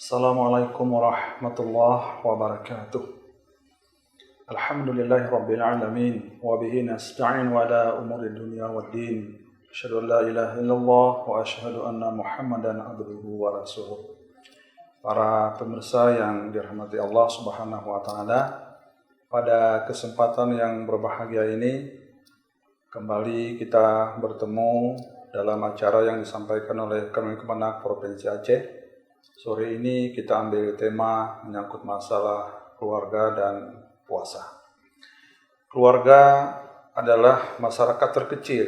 Assalamualaikum warahmatullahi wabarakatuh. Alhamdulillahi rabbil alamin wa bihi nasta'in wa ala umuri dunya waddin. Asyhadu an la ilaha illallah wa asyhadu anna Muhammadan abduhu wa rasuluh. Para pemirsa yang dirahmati Allah Subhanahu wa taala, pada kesempatan yang berbahagia ini kembali kita bertemu dalam acara yang disampaikan oleh Kemenag Provinsi Aceh. Sore ini kita ambil tema menyangkut masalah keluarga dan puasa. Keluarga adalah masyarakat terkecil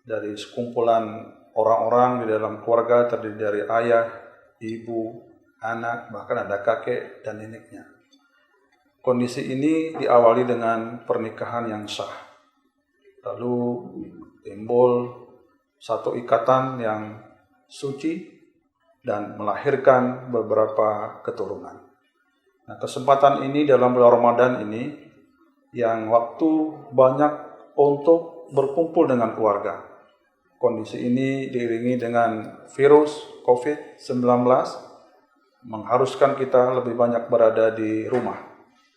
dari sekumpulan orang-orang di dalam keluarga, terdiri dari ayah, ibu, anak, bahkan ada kakek dan neneknya. Kondisi ini diawali dengan pernikahan yang sah. Lalu timbul satu ikatan yang suci dan melahirkan beberapa keturunan. Nah, kesempatan ini dalam bulan Ramadan ini yang waktu banyak untuk berkumpul dengan keluarga. Kondisi ini diiringi dengan virus COVID-19 mengharuskan kita lebih banyak berada di rumah.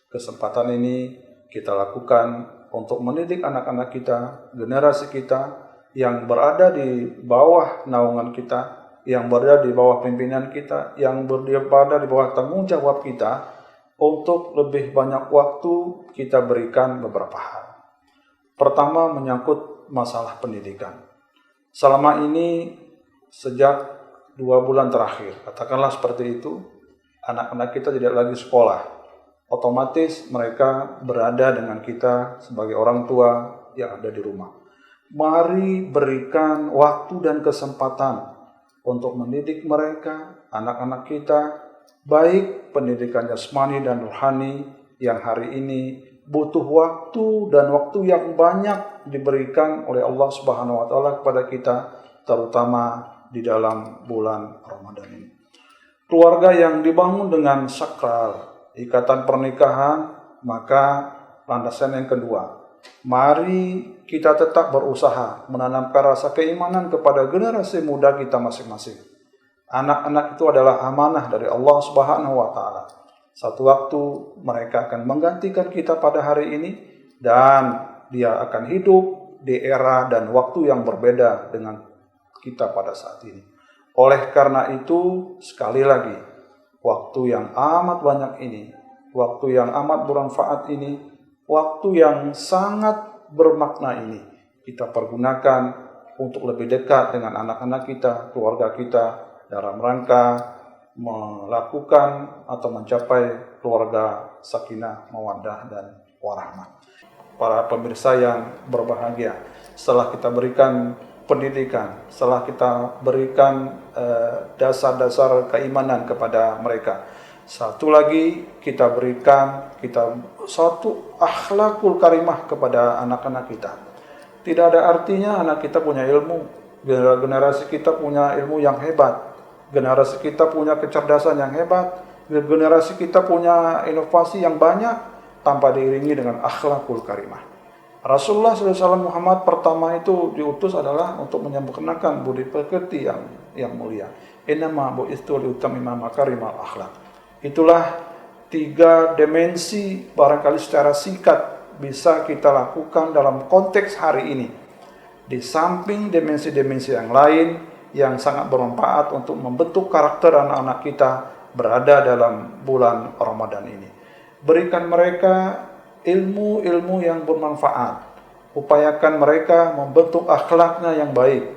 Kesempatan ini kita lakukan untuk mendidik anak-anak kita, generasi kita yang berada di bawah naungan kita, yang berada di bawah pimpinan kita, yang berada di bawah tanggung jawab kita, untuk lebih banyak waktu kita berikan beberapa hal. Pertama, menyangkut masalah pendidikan. Selama ini, sejak 2 bulan terakhir, katakanlah seperti itu, anak-anak kita tidak lagi sekolah. Otomatis mereka berada dengan kita sebagai orang tua yang ada di rumah. Mari berikan waktu dan kesempatan untuk mendidik mereka, anak-anak kita, baik pendidikan jasmani dan rohani yang hari ini butuh waktu dan waktu yang banyak diberikan oleh Allah Subhanahu wa taala kepada kita, terutama di dalam bulan Ramadan ini. Keluarga yang dibangun dengan sakral, ikatan pernikahan, maka landasan yang kedua, mari kita tetap berusaha menanamkan rasa keimanan kepada generasi muda kita masing-masing. Anak-anak itu adalah amanah dari Allah Subhanahu wa taala. Satu waktu mereka akan menggantikan kita pada hari ini dan dia akan hidup di era dan waktu yang berbeda dengan kita pada saat ini. Oleh karena itu, sekali lagi, waktu yang amat banyak ini, waktu yang amat bermanfaat ini, waktu yang sangat bermakna ini kita pergunakan untuk lebih dekat dengan anak-anak kita, keluarga kita, dalam rangka melakukan atau mencapai keluarga sakinah, mawaddah, dan warahmah. Para pemirsa yang berbahagia, setelah kita berikan pendidikan, setelah kita berikan dasar-dasar keimanan kepada mereka, satu lagi kita berikan satu akhlakul karimah kepada anak-anak kita. Tidak ada artinya anak kita punya ilmu, generasi kita punya ilmu yang hebat, generasi kita punya kecerdasan yang hebat, generasi kita punya inovasi yang banyak tanpa diiringi dengan akhlakul karimah. Rasulullah SAW Muhammad pertama itu diutus adalah untuk menyempurnakan budi pekerti yang mulia. Innama bu'itsu liutammima makarimal akhlaq. Itulah 3 dimensi barangkali secara singkat bisa kita lakukan dalam konteks hari ini. Di samping dimensi-dimensi yang lain yang sangat bermanfaat untuk membentuk karakter anak-anak kita berada dalam bulan Ramadan ini. Berikan mereka ilmu-ilmu yang bermanfaat. Upayakan mereka membentuk akhlaknya yang baik.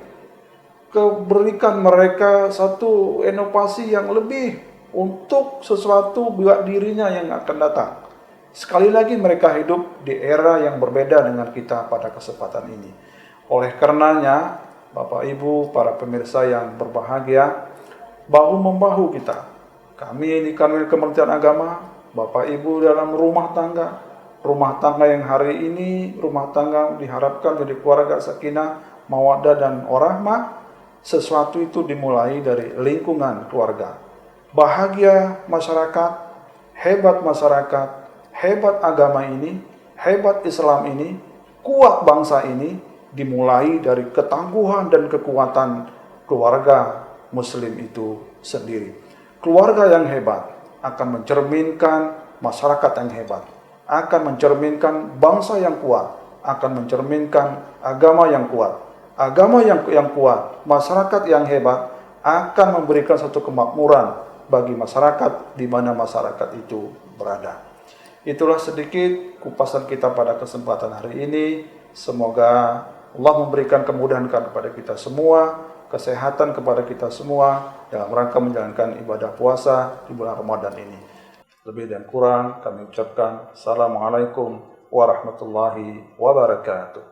Berikan mereka satu inovasi yang lebih untuk sesuatu buat dirinya yang akan datang. Sekali lagi mereka hidup di era yang berbeda dengan kita pada kesempatan ini. Oleh karenanya, Bapak Ibu, para pemirsa yang berbahagia, bahu-membahu kita. Kami di Kanwil Kementerian Agama, Bapak Ibu dalam rumah tangga yang hari ini, rumah tangga diharapkan menjadi keluarga sakinah, mawaddah, dan warahmah. Sesuatu itu dimulai dari lingkungan keluarga. Bahagia masyarakat, hebat agama ini, hebat Islam ini, kuat bangsa ini, dimulai dari ketangguhan dan kekuatan keluarga Muslim itu sendiri. keluarga yang hebat akan mencerminkan masyarakat yang hebat, akan mencerminkan bangsa yang kuat, akan mencerminkan agama yang kuat. Agama yang kuat, masyarakat yang hebat akan memberikan satu kemakmuran bagi masyarakat di mana masyarakat itu berada. Itulah sedikit kupasan kita pada kesempatan hari ini. Semoga Allah memberikan kemudahan kepada kita semua, kesehatan kepada kita semua dalam rangka menjalankan ibadah puasa di bulan Ramadan ini. Lebih dan kurang kami ucapkan Assalamualaikum warahmatullahi wabarakatuh.